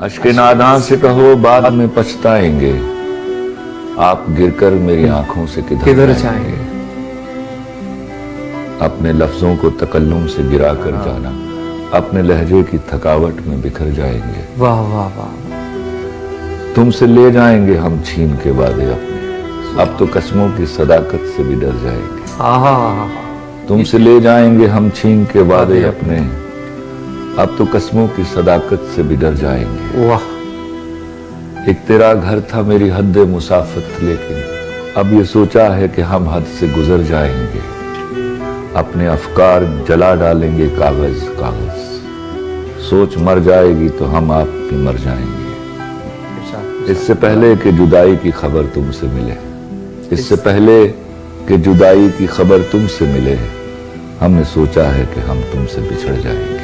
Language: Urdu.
اشک ناداں سے کہو بعد میں پچھتائیں گے، آپ گر کر میری آنکھوں سے کدھر جائیں گے؟ اپنے لفظوں کو تکلم سے گرا کر جانا، اپنے لہجے کی تھکاوٹ میں بکھر جائیں گے۔ واہ واہ واہ، تم سے لے جائیں گے ہم چھین کے وعدے اپنے، اب تو قسموں کی صداقت سے بھی ڈر جائیں گے۔ آہا، تم سے لے جائیں گے ہم چھین کے وعدے اپنے، اب تو قسموں کی صداقت سے بھی ڈر جائیں گے۔ واہ، ایک تیرا گھر تھا میری حد مسافت، لیکن اب یہ سوچا ہے کہ ہم حد سے گزر جائیں گے۔ اپنے افکار جلا ڈالیں گے کاغذ کاغذ، سوچ مر جائے گی تو ہم آپ بھی مر جائیں گے۔ اس سے پہلے کہ جدائی کی خبر تم سے ملے، اس سے پہلے کہ جدائی کی خبر تم سے ملے، ہم نے سوچا ہے کہ ہم تم سے بچھڑ جائیں گے۔